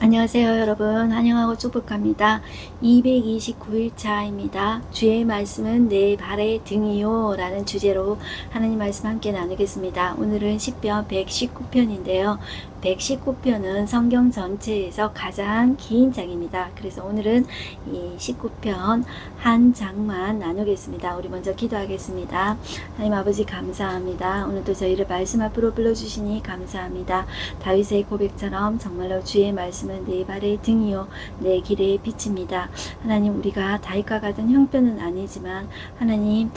안녕하세요 여러분, 환영하고 축복합니다. 229일차입니다. 주의 말씀은 내 발의 등이요 라는 주제로 하나님 말씀 함께 나누겠습니다. 오늘은 시편 119편인데요 119편은 성경 전체에서 가장 긴 장입니다. 그래서 오늘은 이 19편 한 장만 나누겠습니다. 우리 먼저 기도하겠습니다. 하나님 아버지 감사합니다. 오늘도 저희를 말씀 앞으로 불러주시니 감사합니다. 다윗의 고백처럼 정말로 주의 말씀은 내 발의 등이요 내 길의 빛입니다. 하나님, 우리가 다윗과 같은 형편은 아니지만 하나님,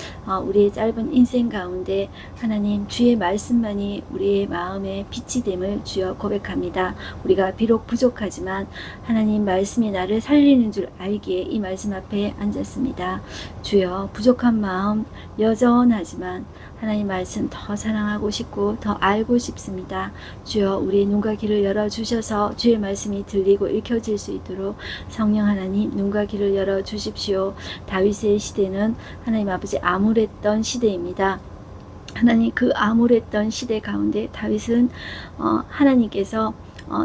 우리의 짧은 인생 가운데 하나님 주의 말씀만이 우리의 마음의 빛이 됨을 주여 고백합니다. 우리가 비록 부족하지만 하나님 말씀이 나를 살리는 줄 알기에 이 말씀 앞에 앉았습니다. 주여, 부족한 마음 여전하지만 하나님 말씀 더 사랑하고 싶고 더 알고 싶습니다. 주여, 우리의 눈과 귀를 열어주셔서 주의 말씀이 들리고 읽혀질 수 있도록 성령 하나님 눈과 귀를 열어주십시오. 다윗의 시대는 하나님 아버지 암울했던 시대입니다. 하나님, 그 암울했던 시대 가운데 다윗은 하나님께서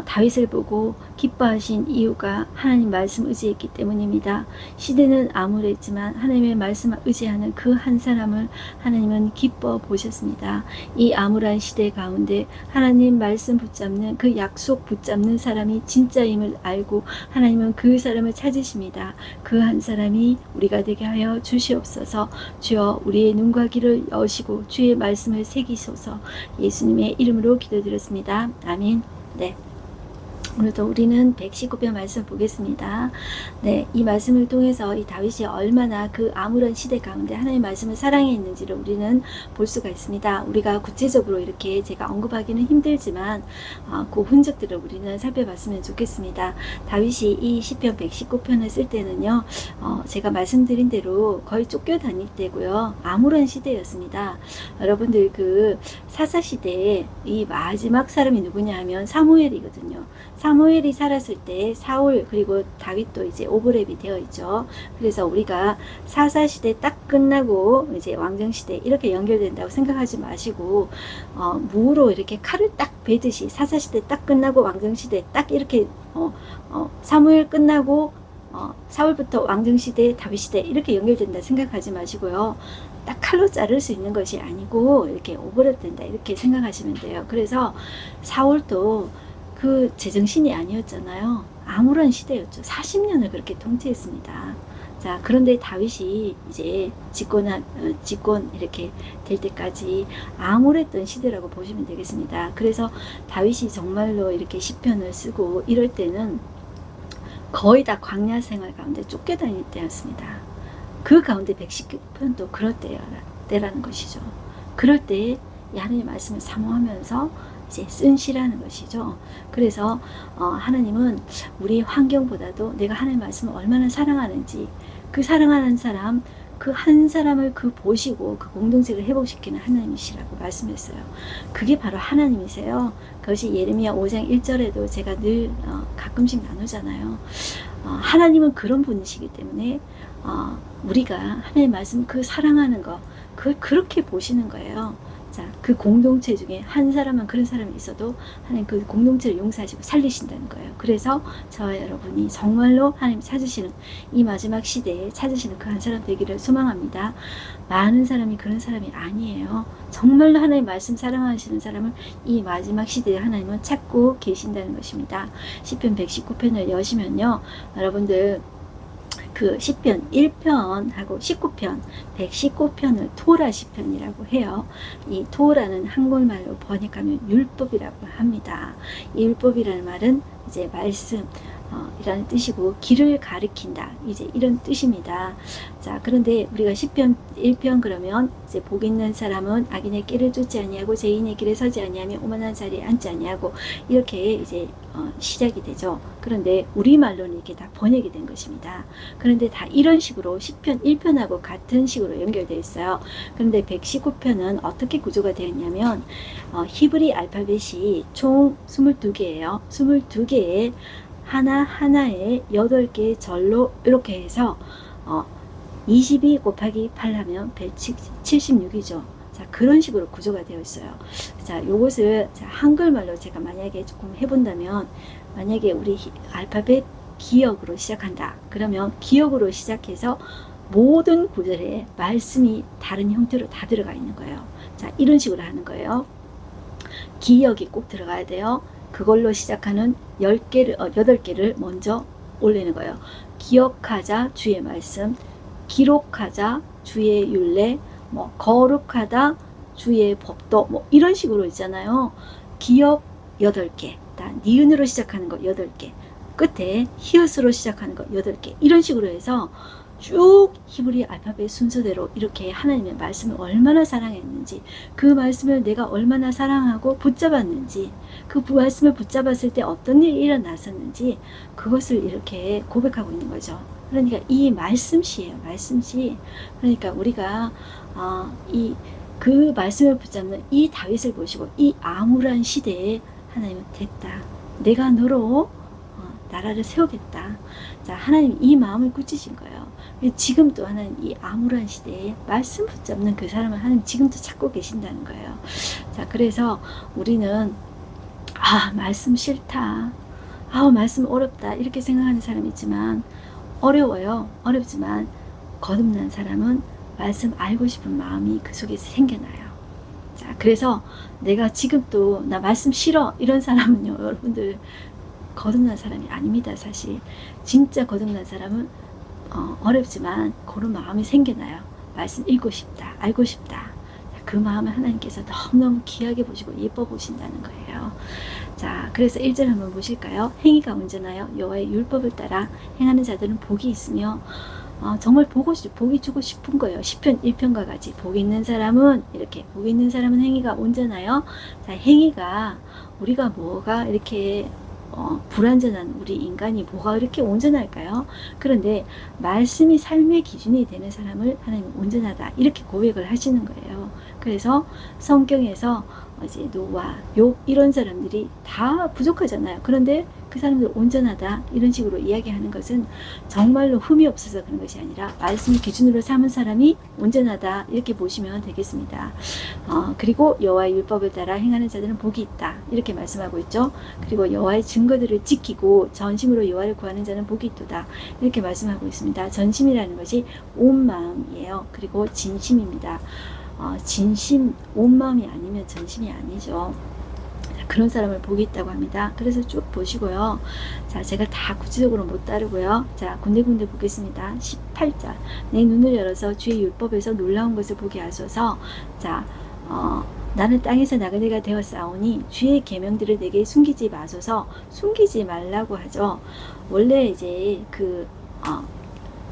다윗을 보고 기뻐하신 이유가 하나님 말씀 의지했기 때문입니다. 시대는 암울했지만 하나님의 말씀을 의지하는 그 한 사람을 하나님은 기뻐 보셨습니다. 이 암울한 시대 가운데 하나님 말씀 붙잡는 그 약속 붙잡는 사람이 진짜임을 알고 하나님은 그 사람을 찾으십니다. 그 한 사람이 우리가 되게 하여 주시옵소서. 주여, 우리의 눈과 귀를 여시고 주의 말씀을 새기소서. 예수님의 이름으로 기도드렸습니다. 아멘. 네. 오늘도 우리는 119편 말씀 보겠습니다. 네, 이 말씀을 통해서 이 다윗이 얼마나 그 암울한 시대 가운데 하나님의 말씀을 사랑했는지를 우리는 볼 수가 있습니다. 우리가 구체적으로 이렇게 제가 언급하기는 힘들지만 그 흔적들을 우리는 살펴봤으면 좋겠습니다. 다윗이 이 시편 119편을 쓸 때는요, 제가 말씀드린 대로 거의 쫓겨다닐 때고요, 암울한 시대였습니다. 여러분들, 그 사사시대에 이 마지막 사람이 누구냐 하면 사무엘이거든요. 사무엘이 살았을 때 사울 그리고 다윗도 이제 오버랩이 되어 있죠. 그래서 우리가 사사시대 딱 끝나고 이제 왕정시대 이렇게 연결된다고 생각하지 마시고 무로 이렇게 칼을 딱 베듯이 사사시대 딱 끝나고 왕정시대 딱 이렇게 사무엘 끝나고 사울부터 왕정시대 다윗시대 이렇게 연결된다 생각하지 마시고요. 딱 칼로 자를 수 있는 것이 아니고 이렇게 오버랩 된다 이렇게 생각하시면 돼요. 그래서 사울도 그 제정신이 아니었잖아요. 암울한 시대였죠. 40년을 그렇게 통치했습니다. 자, 그런데 다윗이 이제 집권 이렇게 될 때까지 암울했던 시대라고 보시면 되겠습니다. 그래서 다윗이 정말로 이렇게 시편을 쓰고 이럴 때는 거의 다 광야 생활 가운데 쫓겨다닐 때였습니다. 그 가운데 119편도 그럴 때라는 것이죠. 그럴 때 하나님의 말씀을 사모하면서 이제 쓴 시라는 것이죠. 그래서 하나님은 우리의 환경보다도 내가 하나님의 말씀을 얼마나 사랑하는지, 그 사랑하는 사람, 그 한 사람을 보시고 그 공동체를 회복시키는 하나님이시라고 말씀했어요. 그게 바로 하나님이세요. 그것이 예레미야 5장 1절에도 제가 늘 가끔씩 나누잖아요. 하나님은 그런 분이시기 때문에 우리가 하나님의 말씀 그 사랑하는 거, 그걸 그렇게 보시는 거예요. 자, 그 공동체 중에 한 사람만 그런 사람이 있어도 하나님 그 공동체를 용서하시고 살리신다는 거예요. 그래서 저와 여러분이 정말로 하나님 찾으시는 이 마지막 시대에 찾으시는 그 한 사람 되기를 소망합니다. 많은 사람이 그런 사람이 아니에요. 정말로 하나님 말씀 사랑하시는 사람을 이 마지막 시대에 하나님은 찾고 계신다는 것입니다. 시편 119편을 여시면요, 여러분들 그 시편 1편하고 19편, 119편을 토라 시편이라고 해요. 이 토라는 한국말로 번역하면 율법이라고 합니다. 이 율법이라는 말은 이제 말씀, 이라는 뜻이고 길을 가리킨다 이제 이런 뜻입니다. 자, 그런데 우리가 시편 1편 그러면 이제 복 있는 사람은 악인의 길을 쫓지 아니하고 죄인의 길에 서지 아니하며 오만한 자리에 앉지 아니하고 이렇게 이제 시작이 되죠. 그런데 우리말로는 이렇게 다 번역이 된 것입니다. 그런데 다 이런 식으로 시편 1편하고 같은 식으로 연결되어 있어요. 그런데 119편은 어떻게 구조가 되어 있냐면 히브리 알파벳이 총 22개예요. 22개의 하나하나에 8개의 절로 이렇게 해서 22 곱하기 8 하면 176이죠. 자, 그런 식으로 구조가 되어 있어요. 자, 요것을 한글말로 제가 만약에 조금 해본다면 만약에 우리 알파벳 기억으로 시작한다. 그러면 기억으로 시작해서 모든 구절에 말씀이 다른 형태로 다 들어가 있는 거예요. 자, 이런 식으로 하는 거예요. 기억이 꼭 들어가야 돼요. 그걸로 시작하는 8개를 먼저 올리는 거예요. 기억하자 주의 말씀, 기록하자 주의 율례, 뭐 거룩하다 주의 법도, 뭐 이런 식으로 있잖아요. 기억 8개, 니은으로 시작하는 거 8개, 끝에 히읗으로 시작하는 거 8개, 이런 식으로 해서 쭉 히브리 알파벳 순서대로 이렇게 하나님의 말씀을 얼마나 사랑했는지, 그 말씀을 내가 얼마나 사랑하고 붙잡았는지, 그 말씀을 붙잡았을 때 어떤 일이 일어났었는지, 그것을 이렇게 고백하고 있는 거죠. 그러니까 이 말씀시예요. 말씀시. 그러니까 우리가 그 말씀을 붙잡는 이 다윗을 보시고 이 암울한 시대에 하나님은 됐다. 내가 너로 나라를 세우겠다. 자, 하나님 이 마음을 굳히신 거예요. 지금도 하나님 이 암울한 시대에 말씀 붙잡는 그 사람을 하나님 지금도 찾고 계신다는 거예요. 자, 그래서 우리는 말씀 싫다. 말씀 어렵다. 이렇게 생각하는 사람이 있지만 어려워요. 어렵지만 거듭난 사람은 말씀 알고 싶은 마음이 그 속에서 생겨나요. 자, 그래서 내가 지금도 나 말씀 싫어 이런 사람은요, 여러분들 거듭난 사람이 아닙니다. 사실 진짜 거듭난 사람은 어렵지만 그런 마음이 생겨나요. 말씀 읽고 싶다, 알고 싶다. 그 마음을 하나님께서 너무너무 귀하게 보시고 예뻐 보신다는 거예요. 자, 그래서 1절 한번 보실까요? 행위가 온전하여 여호와의 율법을 따라 행하는 자들은 복이 있으며 정말 복이 주고 싶은 거예요. 시편 1편과 같이 복 있는 사람은 이렇게, 복 있는 사람은 행위가 온전하여. 자, 행위가 우리가 뭐가 이렇게 불완전한 우리 인간이 뭐가 이렇게 온전할까요? 그런데 말씀이 삶의 기준이 되는 사람을 하나님은 온전하다 이렇게 고백을 하시는 거예요. 그래서 성경에서 이제 노아, 욥 이런 사람들이 다 부족하잖아요. 그런데 그 사람들 온전하다 이런 식으로 이야기하는 것은 정말로 흠이 없어서 그런 것이 아니라 말씀을 기준으로 삼은 사람이 온전하다 이렇게 보시면 되겠습니다. 그리고 여호와의 율법을 따라 행하는 자들은 복이 있다 이렇게 말씀하고 있죠. 그리고 여호와의 증거들을 지키고 전심으로 여호와를 구하는 자는 복이 있도다 이렇게 말씀하고 있습니다. 전심이라는 것이 온 마음이에요. 그리고 진심입니다. 진심, 온 마음이 아니면 전심이 아니죠. 그런 사람을 복이 있다고 합니다. 그래서 쭉 보시고요. 자, 제가 다 구체적으로 못 따르고요. 자, 군데군데 보겠습니다. 18절. 내 눈을 열어서 주의 율법에서 놀라운 것을 보게 하소서. 자, 나는 땅에서 나그네가 되었사오니 주의 계명들을 내게 숨기지 마소서. 숨기지 말라고 하죠. 원래 이제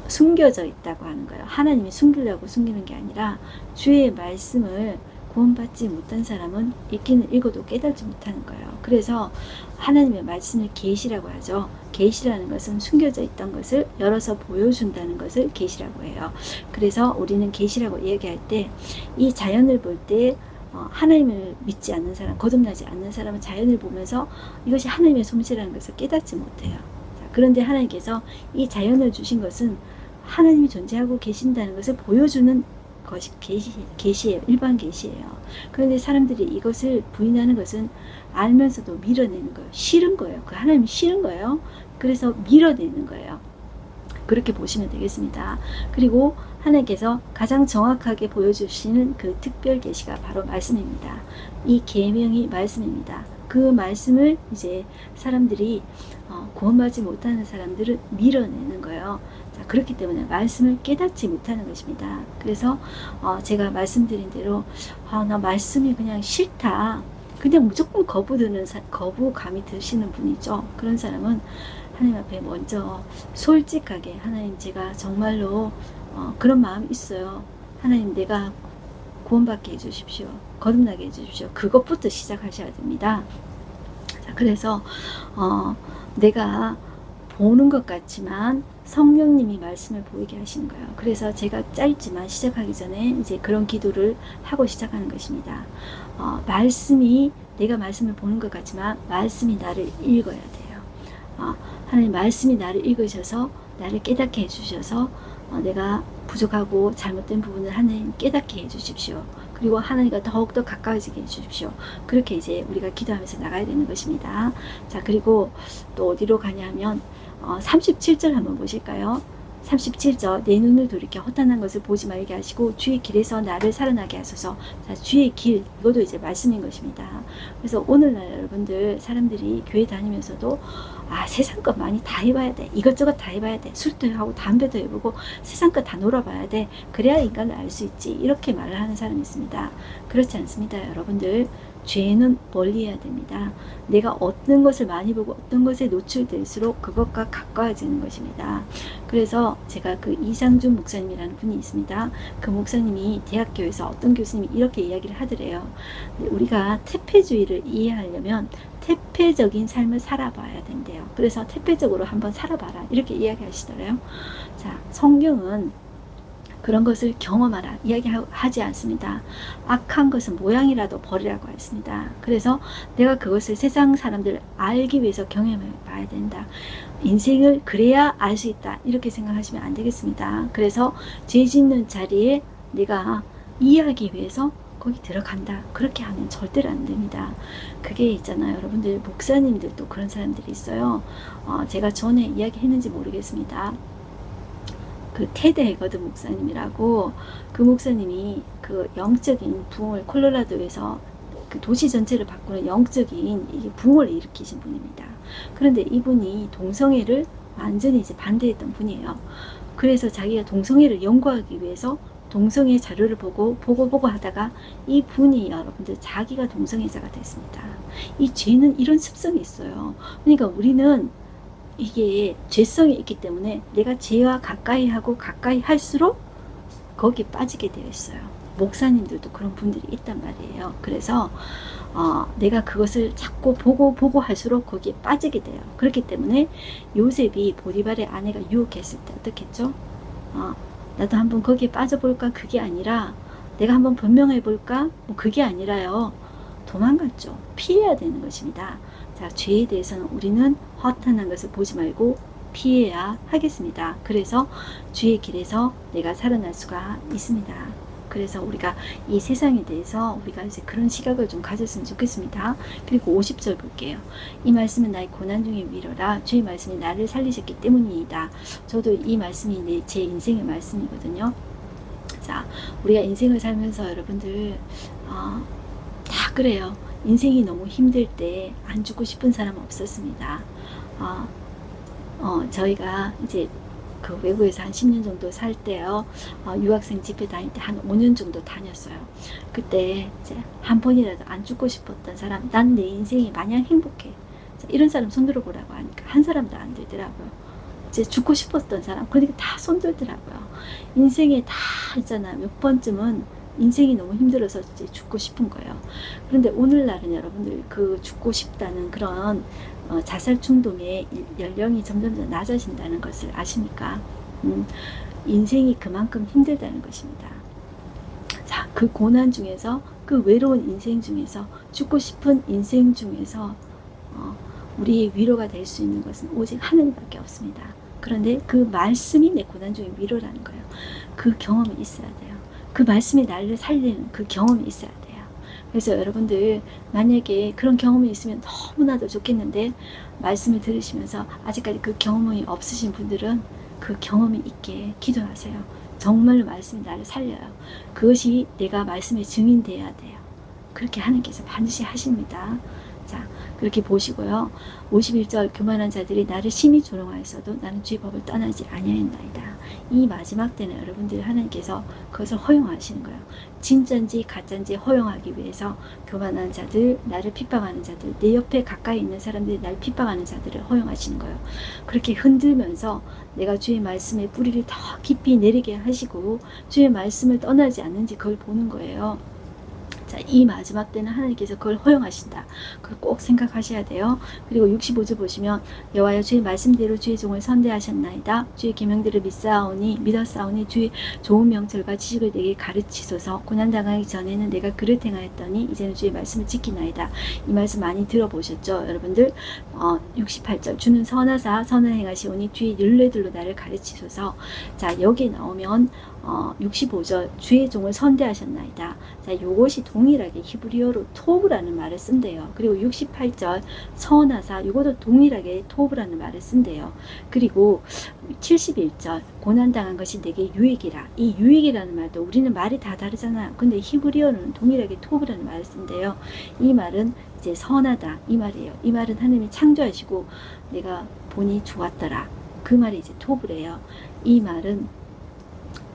숨겨져 있다고 하는 거예요. 하나님이 숨기려고 숨기는 게 아니라 주의 말씀을 구원받지 못한 사람은 읽기는 읽어도 깨달지 못하는 거예요. 그래서 하나님의 말씀을 계시라고 하죠. 계시라는 것은 숨겨져 있던 것을 열어서 보여준다는 것을 계시라고 해요. 그래서 우리는 계시라고 얘기할 때 이 자연을 볼 때 하나님을 믿지 않는 사람, 거듭나지 않는 사람은 자연을 보면서 이것이 하나님의 솜씨라는 것을 깨닫지 못해요. 자, 그런데 하나님께서 이 자연을 주신 것은 하나님이 존재하고 계신다는 것을 보여주는 것이 계시예요. 일반 계시예요. 그런데 사람들이 이것을 부인하는 것은 알면서도 밀어내는 거예요. 싫은 거예요. 그 하나님이 싫은 거예요. 그래서 밀어내는 거예요. 그렇게 보시면 되겠습니다. 그리고 하나님께서 가장 정확하게 보여주시는 그 특별 계시가 바로 말씀입니다. 이 계명이 말씀입니다. 그 말씀을 이제 사람들이 구원받지 못하는 사람들은 밀어내는 거예요. 자, 그렇기 때문에 말씀을 깨닫지 못하는 것입니다. 그래서 제가 말씀드린 대로 나 말씀이 그냥 싫다. 그냥 무조건 거부감이 드시는 분이죠. 그런 사람은 하나님 앞에 먼저 솔직하게 하나님 제가 정말로 그런 마음이 있어요. 하나님 내가 구원받게 해주십시오. 거듭나게 해주십시오. 그것부터 시작하셔야 됩니다. 자, 그래서 내가 보는 것 같지만 성령님이 말씀을 보이게 하시는 거예요. 그래서 제가 짧지만 시작하기 전에 이제 그런 기도를 하고 시작하는 것입니다. 내가 말씀을 보는 것 같지만 말씀이 나를 읽어야 돼요. 하나님 말씀이 나를 읽으셔서 나를 깨닫게 해주셔서 내가 부족하고 잘못된 부분을 하나님 깨닫게 해주십시오. 그리고 하나님과 더욱더 가까워지게 해주십시오. 그렇게 이제 우리가 기도하면서 나가야 되는 것입니다. 자, 그리고 또 어디로 가냐면 37절 한번 보실까요? 37절 내 눈을 돌이켜 허탄한 것을 보지 말게 하시고 주의 길에서 나를 살아나게 하소서. 자, 주의 길, 이것도 이제 말씀인 것입니다. 그래서 오늘날 여러분들 사람들이 교회 다니면서도 세상 것 많이 다 해봐야 돼, 이것저것 다 해봐야 돼, 술도 하고 담배도 해보고 세상 것 다 놀아봐야 돼, 그래야 인간을 알 수 있지, 이렇게 말을 하는 사람이 있습니다. 그렇지 않습니다. 여러분들 죄는 멀리해야 됩니다. 내가 어떤 것을 많이 보고 어떤 것에 노출될수록 그것과 가까워지는 것입니다. 그래서 제가 그 이상준 목사님이라는 분이 있습니다. 그 목사님이 대학교에서 어떤 교수님이 이렇게 이야기를 하더래요. 우리가 태폐주의를 이해하려면 태폐적인 삶을 살아봐야 된대요. 그래서 태폐적으로 한번 살아봐라, 이렇게 이야기하시더래요. 자, 성경은 그런 것을 경험하라 이야기하지 않습니다. 악한 것은 모양이라도 버리라고 했습니다. 그래서 내가 그것을 세상 사람들 알기 위해서 경험해 봐야 된다. 인생을 그래야 알 수 있다, 이렇게 생각하시면 안 되겠습니다. 그래서 죄 짓는 자리에 내가 이해하기 위해서 거기 들어간다, 그렇게 하면 절대로 안 됩니다. 그게 있잖아요, 여러분들, 목사님들도 그런 사람들이 있어요. 제가 전에 이야기했는지 모르겠습니다. 그 테드 해거드 목사님이라고, 그 목사님이 그 영적인 부흥을 콜로라도에서 그 도시 전체를 바꾸는 영적인 이게 부흥을 일으키신 분입니다. 그런데 이분이 동성애를 완전히 이제 반대했던 분이에요. 그래서 자기가 동성애를 연구하기 위해서 동성애 자료를 보고 하다가 이 분이 여러분들 자기가 동성애자가 됐습니다. 이 죄는 이런 습성이 있어요. 그러니까 우리는 이게 죄성이 있기 때문에 내가 죄와 가까이 하고 가까이 할수록 거기에 빠지게 되어 있어요. 목사님들도 그런 분들이 있단 말이에요. 그래서 내가 그것을 자꾸 보고 할수록 거기에 빠지게 돼요. 그렇기 때문에 요셉이 보디발의 아내가 유혹했을 때 어떻게 했죠? 나도 한번 거기에 빠져볼까? 그게 아니라 내가 한번 변명해볼까? 뭐 그게 아니라요, 도망갔죠. 피해야 되는 것입니다. 자, 죄에 대해서는 우리는 허탄한 것을 보지 말고 피해야 하겠습니다. 그래서 주의 길에서 내가 살아날 수가 있습니다. 그래서 우리가 이 세상에 대해서 우리가 이제 그런 시각을 좀 가졌으면 좋겠습니다. 그리고 50절 볼게요. 이 말씀은 나의 고난 중에 위로라. 주의 말씀이 나를 살리셨기 때문이다. 저도 이 말씀이 제 인생의 말씀이거든요. 자, 우리가 인생을 살면서 여러분들 다 그래요. 인생이 너무 힘들 때 안 죽고 싶은 사람은 없었습니다. 저희가 이제 그 외국에서 한 10년 정도 살 때요, 유학생 집회 다닐 때 한 5년 정도 다녔어요. 그때 이제 한 번이라도 안 죽고 싶었던 사람, 난 내 인생이 마냥 행복해, 이런 사람 손들어 보라고 하니까 한 사람도 안 들더라고요. 이제 죽고 싶었던 사람, 그러니까 다 손들더라고요. 인생에 다 있잖아요. 몇 번쯤은 인생이 너무 힘들어서 이제 죽고 싶은 거예요. 그런데 오늘날은 여러분들 그 죽고 싶다는 그런 자살 충동의 연령이 점점 낮아진다는 것을 아십니까? 인생이 그만큼 힘들다는 것입니다. 자, 그 고난 중에서, 그 외로운 인생 중에서, 죽고 싶은 인생 중에서 우리의 위로가 될 수 있는 것은 오직 하나님밖에 없습니다. 그런데 그 말씀이 내 고난 중에 위로라는 거예요. 그 경험이 있어야 돼요. 그 말씀이 나를 살리는 그 경험이 있어야 돼요. 그래서 여러분들 만약에 그런 경험이 있으면 너무나도 좋겠는데, 말씀을 들으시면서 아직까지 그 경험이 없으신 분들은 그 경험이 있게 기도하세요. 정말로 말씀이 나를 살려요. 그것이 내가 말씀의 증인되어야 돼요. 그렇게 하나님께서 반드시 하십니다. 자, 그렇게 보시고요. 51절 교만한 자들이 나를 심히 조롱하였어도 나는 주의 법을 떠나지 아니하였나이다. 이 마지막 때는 여러분들 하나님께서 그것을 허용하시는 거예요. 진짜인지 가짜인지 허용하기 위해서 교만한 자들, 나를 핍박하는 자들, 내 옆에 가까이 있는 사람들이 나를 핍박하는 자들을 허용하시는 거예요. 그렇게 흔들면서 내가 주의 말씀의 뿌리를 더 깊이 내리게 하시고 주의 말씀을 떠나지 않는지 그걸 보는 거예요. 자, 이 마지막 때는 하나님께서 그걸 허용하신다. 그걸 꼭 생각하셔야 돼요. 그리고 65절 보시면 여호와여 주의 말씀대로 주의 종을 선대하셨나이다. 주의 계명들을 믿었사오니 주의 좋은 명철과 지식을 내게 가르치소서. 고난당하기 전에는 내가 그를 행하였더니 이제는 주의 말씀을 지키나이다. 이 말씀 많이 들어보셨죠? 여러분들 68절 주는 선하사 선을 행하시오니 주의 율례들로 나를 가르치소서. 자, 여기 나오면 65절 주의 종을 선대하셨나이다. 자, 이것이 동일하게 히브리어로 토브라는 말을 쓴대요. 그리고 68절 선하사 이것도 동일하게 토브라는 말을 쓴대요. 그리고 71절 고난당한 것이 내게 유익이라. 이 유익이라는 말도 우리는 말이 다 다르잖아요. 근데 히브리어는 동일하게 토브라는 말을 쓴대요. 이 말은 이제 선하다 이 말이에요. 이 말은 하나님이 창조하시고 내가 보니 좋았더라. 그 말이 이제 토브래요. 이 말은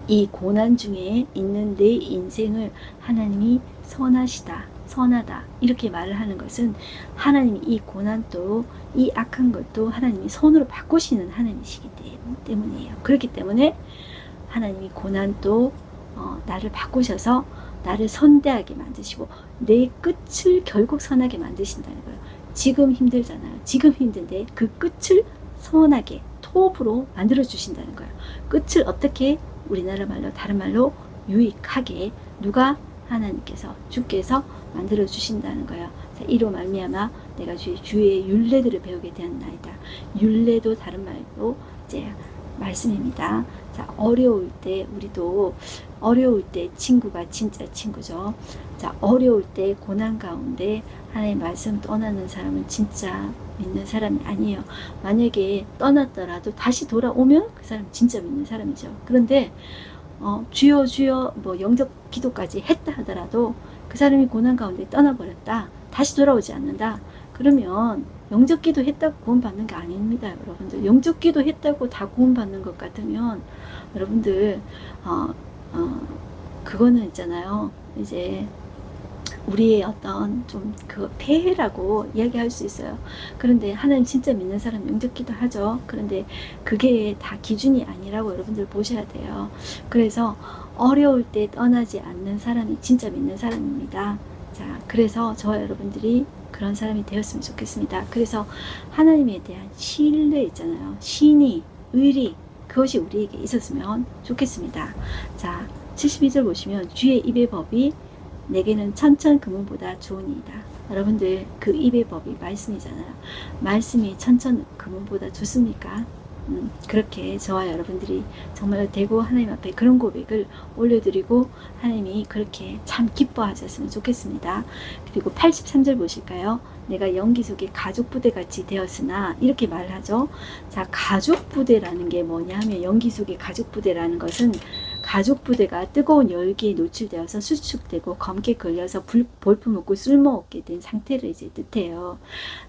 이 고난 중에 있는 내 인생을 하나님이 선하다 이렇게 말을 하는 것은 하나님이 이 고난도 이 악한 것도 하나님이 손으로 바꾸시는 하나님이시기 때문이에요. 그렇기 때문에 하나님이 고난도 나를 바꾸셔서 나를 선대하게 만드시고 내 끝을 결국 선하게 만드신다는 거예요. 지금 힘들잖아요. 지금 힘든데 그 끝을 선하게 토업으로 만들어 주신다는 거예요. 끝을 어떻게 우리나라 말로 다른 말로 유익하게 누가 하나님께서 주께서 만들어 주신다는 거예요. 자, 이로 말미암아 내가 주의 율례들을 배우게 되었나이다. 율례도 다른 말로 이제 말씀입니다. 자, 어려울 때 우리도 어려울 때 친구가 진짜 친구죠. 자, 어려울 때 고난 가운데 하나님 말씀 떠나는 사람은 진짜 믿는 사람이 아니에요. 만약에 떠났더라도 다시 돌아오면 그 사람 진짜 믿는 사람이죠. 그런데 주여 주여 뭐 영접 기도까지 했다 하더라도 그 사람이 고난 가운데 떠나버렸다. 다시 돌아오지 않는다. 그러면 영접 기도 했다고 구원받는 게 아닙니다. 여러분들 영접 기도 했다고 다 구원받는 것 같으면 여러분들 그거는 있잖아요. 이제 우리의 어떤 좀 그 폐해라고 이야기할 수 있어요. 그런데 하나님 진짜 믿는 사람 영접기도 하죠. 그런데 그게 다 기준이 아니라고 여러분들 보셔야 돼요. 그래서 어려울 때 떠나지 않는 사람이 진짜 믿는 사람입니다. 자, 그래서 저와 여러분들이 그런 사람이 되었으면 좋겠습니다. 그래서 하나님에 대한 신뢰 있잖아요. 신의, 의리 그것이 우리에게 있었으면 좋겠습니다. 자, 72절 보시면 주의 입의 법이 내게는 천천 금은보다 좋으니이다. 여러분들 그 입의 법이 말씀이잖아요. 말씀이 천천 금은보다 좋습니까? 그렇게 저와 여러분들이 정말 대고 하나님 앞에 그런 고백을 올려드리고 하나님이 그렇게 참 기뻐하셨으면 좋겠습니다. 그리고 83절 보실까요? 내가 연기 속에 가족부대같이 되었으나 이렇게 말하죠. 자, 가족부대라는 게 뭐냐 하면 연기 속에 가족부대라는 것은 가족부대가 뜨거운 열기에 노출되어서 수축되고 검게 걸려서 볼품없고 쓸모없게 된 상태를 이제 뜻해요.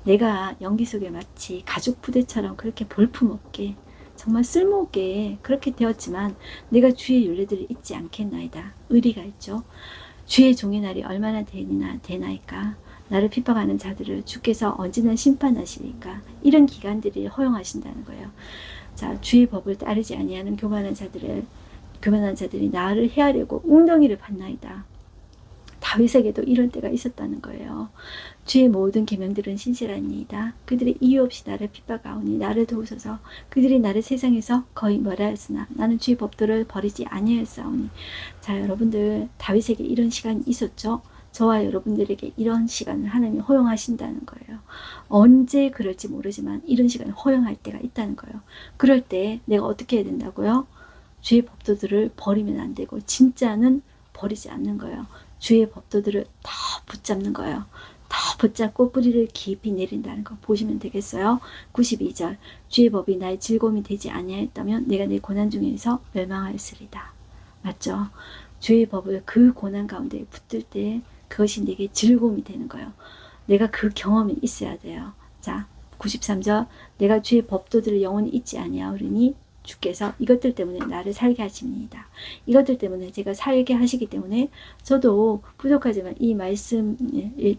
내가 연기 속에 마치 가족부대처럼 그렇게 볼품없게 정말 쓸모없게 그렇게 되었지만 내가 주의 율례들을 잊지 않겠나이다. 의리가 있죠. 주의 종의 날이 얼마나 되나이까. 나를 핍박하는 자들을 주께서 언제나 심판하시니까. 이런 기간들이 허용하신다는 거예요. 자, 주의 법을 따르지 아니하는 교만한 자들이 나를 해하려고 웅덩이를 팠나이다. 다윗에게도 이런 때가 있었다는 거예요. 주의 모든 계명들은 신실하니이다. 그들이 이유 없이 나를 핍박하오니 나를 도우소서. 그들이 나를 세상에서 거의 멀어하였으나 나는 주의 법도를 버리지 아니하였사오니. 자, 여러분들 다윗에게 이런 시간이 있었죠. 저와 여러분들에게 이런 시간을 하나님이 허용하신다는 거예요. 언제 그럴지 모르지만 이런 시간을 허용할 때가 있다는 거예요. 그럴 때 내가 어떻게 해야 된다고요? 주의 법도들을 버리면 안 되고 진짜는 버리지 않는 거예요. 주의 법도들을 더 붙잡는 거예요. 더 붙잡고 뿌리를 깊이 내린다는 거 보시면 되겠어요. 92절 주의 법이 나의 즐거움이 되지 아니하였다면 내가 내 고난 중에서 멸망하였으리다. 맞죠? 주의 법을 그 고난 가운데 붙들 때 그것이 내게 즐거움이 되는 거예요. 내가 그 경험이 있어야 돼요. 자, 93절 내가 주의 법도들을 영원히 잊지 아니하오리니 주께서 이것들 때문에 나를 살게 하십니다. 이것들 때문에 제가 살게 하시기 때문에 저도 부족하지만 이 말씀을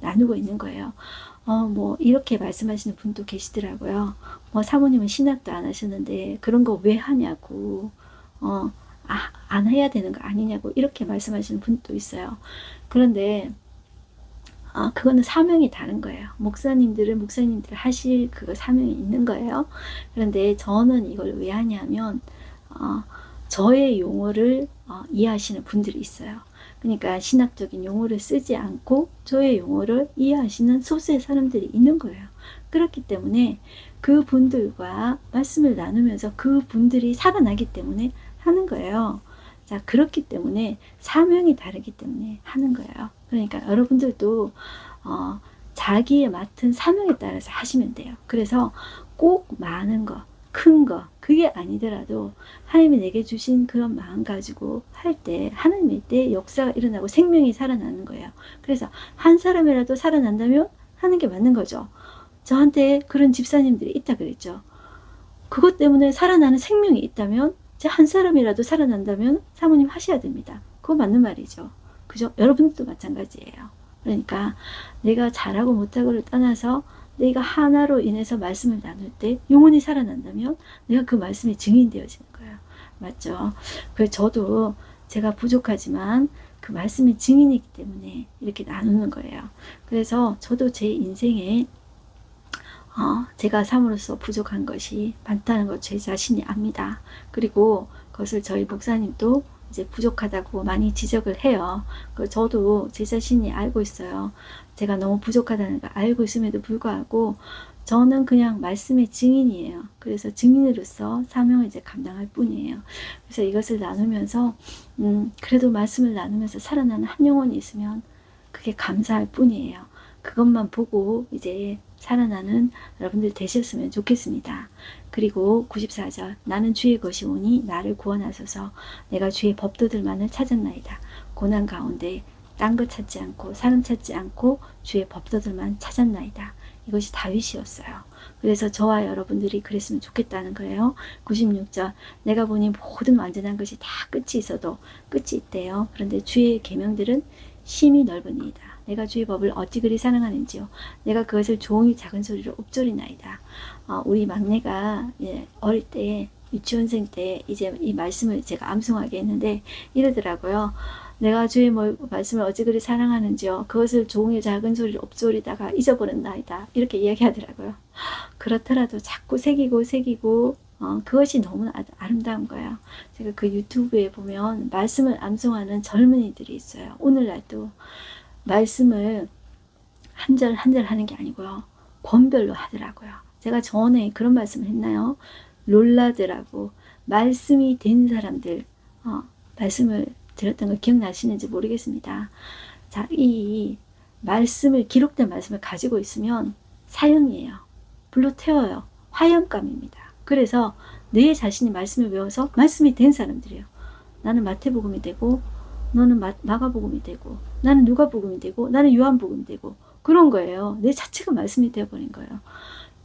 나누고 있는 거예요. 뭐 이렇게 말씀하시는 분도 계시더라고요. 사모님은 신학도 안 하셨는데 그런 거 왜 하냐고 안 해야 되는 거 아니냐고 이렇게 말씀하시는 분도 있어요. 그런데 그거는 사명이 다른 거예요. 목사님들은 목사님들 하실 그거 사명이 있는 거예요. 그런데 저는 이걸 왜 하냐면 저의 용어를 이해하시는 분들이 있어요. 그러니까 신학적인 용어를 쓰지 않고 저의 용어를 이해하시는 소수의 사람들이 있는 거예요. 그렇기 때문에 그분들과 말씀을 나누면서 그분들이 살아나기 때문에 하는 거예요. 자, 그렇기 때문에 사명이 다르기 때문에 하는 거예요. 그러니까 여러분들도 자기의 맡은 사명에 따라서 하시면 돼요. 그래서 꼭 많은 거, 큰 거, 그게 아니더라도 하나님이 내게 주신 그런 마음 가지고 할 때 하나님의 때 역사가 일어나고 생명이 살아나는 거예요. 그래서 한 사람이라도 살아난다면 하는 게 맞는 거죠. 저한테 그런 집사님들이 있다 그랬죠. 그것 때문에 살아나는 생명이 있다면 한 사람이라도 살아난다면 사모님 하셔야 됩니다. 그거 맞는 말이죠. 그죠? 여러분도 마찬가지예요. 그러니까 내가 잘하고 못하고를 떠나서 내가 하나로 인해서 말씀을 나눌 때 영혼이 살아난다면 내가 그 말씀이 증인되어지는 거예요. 맞죠? 그래서 저도 제가 부족하지만 그 말씀의 증인이기 때문에 이렇게 나누는 거예요. 그래서 저도 제 인생에 제가 삶으로서 부족한 것이 많다는 것 제 자신이 압니다. 그리고 그것을 저희 목사님도 이제 부족하다고 많이 지적을 해요. 저도 제 자신이 알고 있어요. 제가 너무 부족하다는 걸 알고 있음에도 불구하고 저는 그냥 말씀의 증인이에요. 그래서 증인으로서 사명을 이제 감당할 뿐이에요. 그래서 이것을 나누면서 그래도 말씀을 나누면서 살아나는 한 영혼이 있으면 그게 감사할 뿐이에요. 그것만 보고 이제 살아나는 여러분들 되셨으면 좋겠습니다. 그리고 94절 나는 주의 것이 오니 나를 구원하소서. 내가 주의 법도들만을 찾았나이다. 고난 가운데 딴 것 찾지 않고 사람 찾지 않고 주의 법도들만 찾았나이다. 이것이 다윗이었어요. 그래서 저와 여러분들이 그랬으면 좋겠다는 거예요. 96절 내가 보니 모든 완전한 것이 다 끝이 있어도 끝이 있대요. 그런데 주의 계명들은 심히 넓으니이다. 내가 주의 법을 어찌 그리 사랑하는지요. 내가 그것을 종이 작은 소리로 읊조리나이다. 우리 막내가 어릴 때 유치원생 때 이제 이 말씀을 제가 암송하게 했는데 이러더라고요. 내가 주의 말씀을 어찌 그리 사랑하는지요. 그것을 종의 작은 소리로 읊조리다가 잊어버렸나이다. 이렇게 이야기하더라고요. 그렇더라도 자꾸 새기고 그것이 너무 아름다운 거예요. 제가 그 유튜브에 보면 말씀을 암송하는 젊은이들이 있어요. 오늘날도 말씀을 한 절 한 절 하는 게 아니고요. 권별로 하더라고요. 제가 전에 그런 말씀을 했나요? 롤라드라고 말씀이 된 사람들 말씀을 들었던 거 기억나시는지 모르겠습니다. 자, 이 말씀을 기록된 말씀을 가지고 있으면 사형이에요. 불로 태워요. 화염감입니다. 그래서 내 자신이 말씀을 외워서 말씀이 된 사람들이에요. 나는 마태복음이 되고 너는 마가복음이 되고 나는 누가복음이 되고 나는 요한복음이 되고 그런 거예요. 내 자체가 말씀이 되어버린 거예요.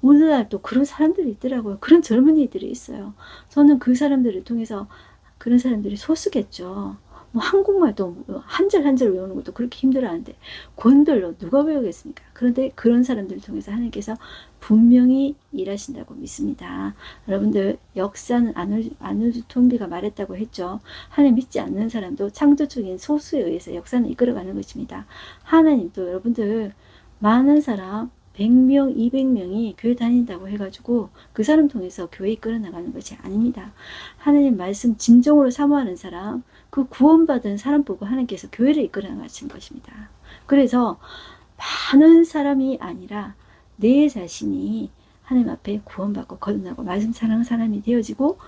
오늘날 또 그런 사람들이 있더라고요. 그런 젊은이들이 있어요. 저는 그 사람들을 통해서 그런 사람들이 소수겠죠. 뭐 한국말도 한 절 한 절 외우는 것도 그렇게 힘들어하는데 권별로 누가 외우겠습니까? 그런데 그런 사람들을 통해서 하나님께서 분명히 일하신다고 믿습니다. 여러분들 역사는 아놀드 톰비가 말했다고 했죠. 하나님 믿지 않는 사람도 창조적인 소수에 의해서 역사는 이끌어가는 것입니다. 하나님도 여러분들 많은 사람 100명, 200명이 교회 다닌다고 해가지고 그 사람 통해서 교회 이끌어 나가는 것이 아닙니다. 하나님 말씀 진정으로 사모하는 사람, 그 구원받은 사람 보고 하나님께서 교회를 이끌어 나가신 것입니다. 그래서 많은 사람이 아니라 내 자신이 하나님 앞에 구원받고 거듭나고 말씀 사랑하는 사람이 되어지고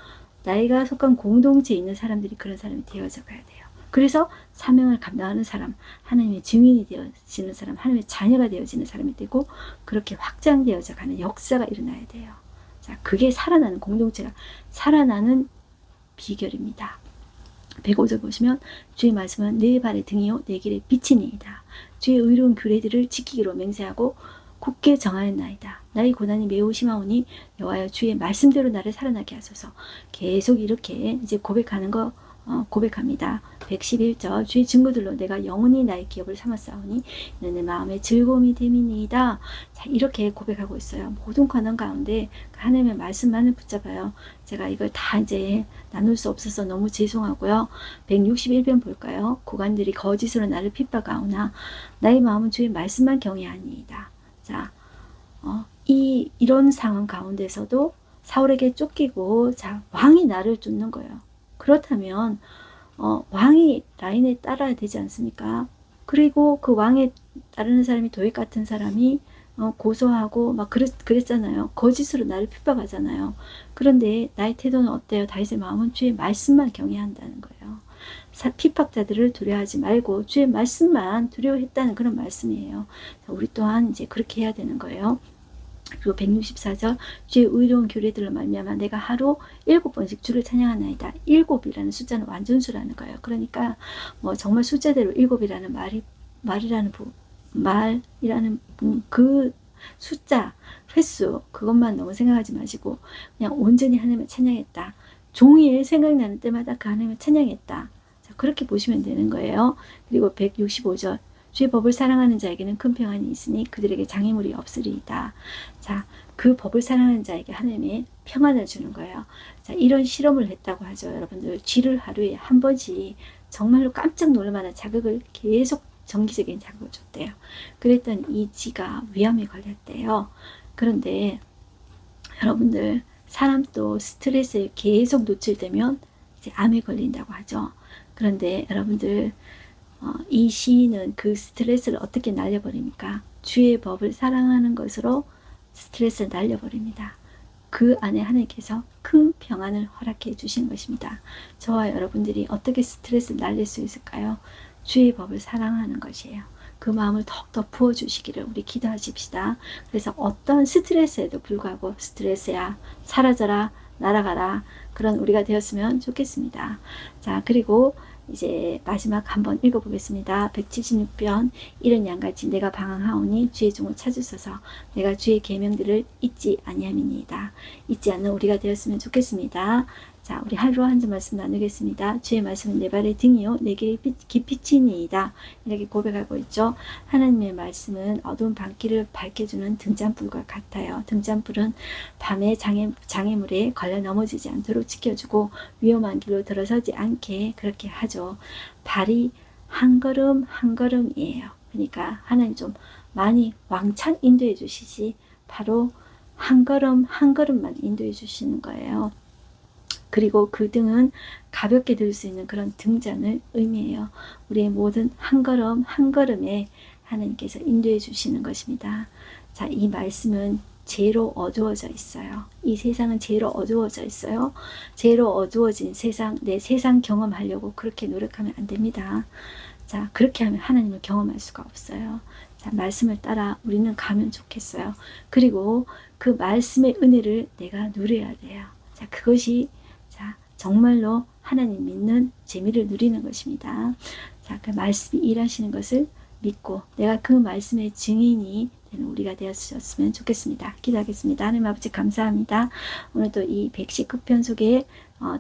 나이가 속한 공동체에 있는 사람들이 그런 사람이 되어져 가야 돼요. 그래서 사명을 감당하는 사람, 하나님의 증인이 되어지는 사람, 하나님의 자녀가 되어지는 사람이 되고 그렇게 확장되어져 가는 역사가 일어나야 돼요. 자, 그게 살아나는 공동체가 살아나는 비결입니다. 105절 보시면 주의 말씀은 내 발의 등이요 내 길의 빛이니이다. 주의 의로운 규례들을 지키기로 맹세하고 굳게 정하였나이다. 나의 고난이 매우 심하오니 여호와여 주의 말씀대로 나를 살아나게 하소서. 계속 이렇게 이제 고백하는 거 고백합니다. 111절 주의 증거들로 내가 영원히 나의 기업을 삼았사오니 이는 내 마음의 즐거움이 됨이니이다. 자, 이렇게 고백하고 있어요. 모든 고난 가운데 하나님의 말씀만을 붙잡아요. 제가 이걸 다 이제 나눌 수 없어서 너무 죄송하고요. 161편 볼까요? 고관들이 거짓으로 나를 핍박하오나 나의 마음은 주의 말씀만 경외하니이다. 자, 이런 상황 가운데서도 사울에게 쫓기고 자, 왕이 나를 쫓는 거예요. 그렇다면 왕이 라인에 따라야 되지 않습니까? 그리고 그 왕에 따르는 사람이 도액 같은 사람이 고소하고 막 그랬잖아요. 거짓으로 나를 핍박하잖아요. 그런데 나의 태도는 어때요? 다윗의 마음은 주의 말씀만 경외한다는 거예요. 핍박자들을 두려워하지 말고 주의 말씀만 두려워했다는 그런 말씀이에요. 우리 또한 이제 그렇게 해야 되는 거예요. 그리고 164절 주의 의로운 규례들로 말미암아 내가 하루 7번씩 주를 찬양하나이다. 7이라는 숫자는 완전수라는 거예요. 그러니까 뭐 정말 숫자대로 7이라는 말이라는 그 숫자 횟수 그것만 너무 생각하지 마시고 그냥 온전히 하나님을 찬양했다. 종일 생각나는 때마다 그 하나님을 찬양했다. 자, 그렇게 보시면 되는 거예요. 그리고 165절 주의 법을 사랑하는 자에게는 큰 평안이 있으니 그들에게 장애물이 없으리이다. 자, 그 법을 사랑하는 자에게 하나님의 평안을 주는 거예요. 자, 이런 실험을 했다고 하죠. 여러분들 쥐를 하루에 한 번씩 정말로 깜짝 놀랄 만한 자극을 계속 정기적인 자극을 줬대요. 그랬더니 이 쥐가 위암에 걸렸대요. 그런데 여러분들 사람도 스트레스에 계속 노출되면 이제 암에 걸린다고 하죠. 그런데 여러분들 이 시인은 그 스트레스를 어떻게 날려버립니까? 주의 법을 사랑하는 것으로 스트레스를 날려버립니다. 그 안에 하나님께서 큰 평안을 허락해 주신 것입니다. 저와 여러분들이 어떻게 스트레스를 날릴 수 있을까요? 주의 법을 사랑하는 것이에요. 그 마음을 더욱더 부어주시기를 우리 기도하십시다. 그래서 어떤 스트레스에도 불구하고 스트레스야 사라져라 날아가라 그런 우리가 되었으면 좋겠습니다. 자, 그리고 이제 마지막 한번 읽어보겠습니다. 176편 이런 양같이 내가 방황하오니 주의 종을 찾으소서 내가 주의 계명들을 잊지 아니함이니이다. 잊지 않는 우리가 되었으면 좋겠습니다. 자, 우리 하루 한 줄 말씀 나누겠습니다. 주의 말씀은 내 발의 등이요 내게 빛이니이다. 이렇게 고백하고 있죠. 하나님의 말씀은 어두운 밤길을 밝혀주는 등잔불과 같아요. 등잔불은 밤에 장애물에 걸려 넘어지지 않도록 지켜주고 위험한 길로 들어서지 않게 그렇게 하죠. 발이 한 걸음 한 걸음이에요. 그러니까 하나님 좀 많이 왕창 인도해 주시지 바로 한 걸음 한 걸음만 인도해 주시는 거예요. 그리고 그 등은 가볍게 들 수 있는 그런 등잔을 의미해요. 우리의 모든 한 걸음 한 걸음에 하나님께서 인도해 주시는 것입니다. 자, 이 말씀은 죄로 어두워져 있어요. 이 세상은 죄로 어두워져 있어요. 죄로 어두워진 세상, 내 세상 경험하려고 그렇게 노력하면 안 됩니다. 자, 그렇게 하면 하나님을 경험할 수가 없어요. 자, 말씀을 따라 우리는 가면 좋겠어요. 그리고 그 말씀의 은혜를 내가 누려야 돼요. 자, 그것이 정말로 하나님 믿는 재미를 누리는 것입니다. 자, 그 말씀이 일하시는 것을 믿고 내가 그 말씀의 증인이 되는 우리가 되었으면 좋겠습니다. 기도하겠습니다. 하나님 아버지 감사합니다. 오늘도 이 119편 속에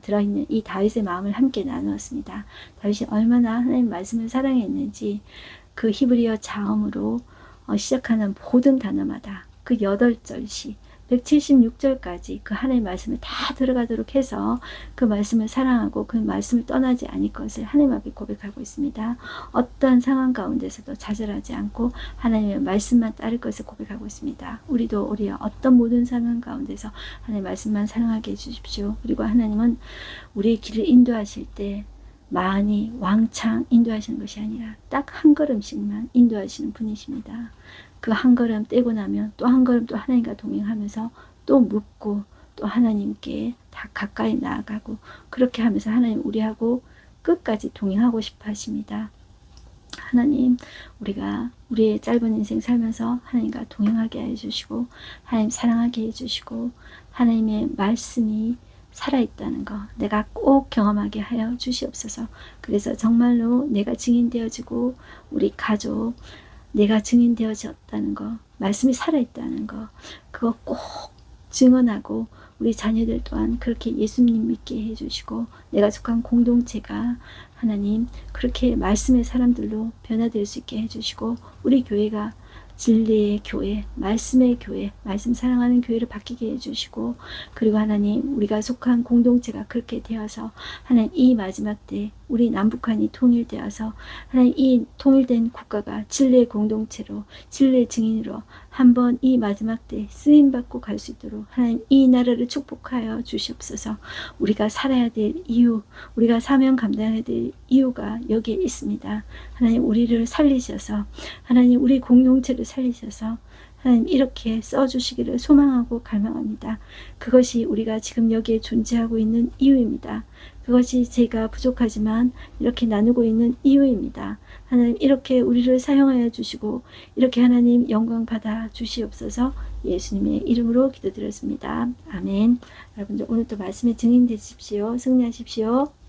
들어있는 이 다윗의 마음을 함께 나누었습니다. 다윗이 얼마나 하나님 말씀을 사랑했는지 그 히브리어 자음으로 시작하는 모든 단어마다 그 8절씩 176절까지 그 하나님의 말씀을 다 들어가도록 해서 그 말씀을 사랑하고 그 말씀을 떠나지 않을 것을 하나님 앞에 고백하고 있습니다. 어떠한 상황 가운데서도 좌절하지 않고 하나님의 말씀만 따를 것을 고백하고 있습니다. 우리도 우리의 어떤 모든 상황 가운데서 하나님의 말씀만 사랑하게 해주십시오. 그리고 하나님은 우리의 길을 인도하실 때 많이 왕창 인도하시는 것이 아니라 딱 한 걸음씩만 인도하시는 분이십니다. 그 한 걸음 떼고 나면 또 한 걸음 또 하나님과 동행하면서 또 묻고 또 하나님께 다 가까이 나아가고 그렇게 하면서 하나님 우리하고 끝까지 동행하고 싶어 하십니다. 하나님 우리가 우리의 짧은 인생 살면서 하나님과 동행하게 해주시고 하나님 사랑하게 해주시고 하나님의 말씀이 살아있다는 거 내가 꼭 경험하게 하여 주시옵소서. 그래서 정말로 내가 증인되어지고 우리 가족 내가 증인되어졌다는 거 말씀이 살아있다는 거 그거 꼭 증언하고 우리 자녀들 또한 그렇게 예수님 믿게 해주시고 내가 속한 공동체가 하나님 그렇게 말씀의 사람들로 변화될 수 있게 해주시고 우리 교회가 진리의 교회, 말씀의 교회, 말씀 사랑하는 교회를 바뀌게 해주시고 그리고 하나님 우리가 속한 공동체가 그렇게 되어서 하나님 이 마지막 때 우리 남북한이 통일되어서 하나님 이 통일된 국가가 진리의 공동체로 진리의 증인으로 한번 이 마지막 때 쓰임받고 갈 수 있도록 하나님 이 나라를 축복하여 주시옵소서. 우리가 살아야 될 이유 우리가 사명 감당해야 될 이유가 여기에 있습니다. 하나님 우리를 살리셔서 하나님 우리 공동체를 살리셔서 하나님 이렇게 써주시기를 소망하고 갈망합니다. 그것이 우리가 지금 여기에 존재하고 있는 이유입니다. 그것이 제가 부족하지만 이렇게 나누고 있는 이유입니다. 하나님 이렇게 우리를 사용하여 주시고 이렇게 하나님 영광 받아 주시옵소서. 예수님의 이름으로 기도드렸습니다. 아멘. 여러분들 오늘도 말씀에 증인되십시오. 승리하십시오.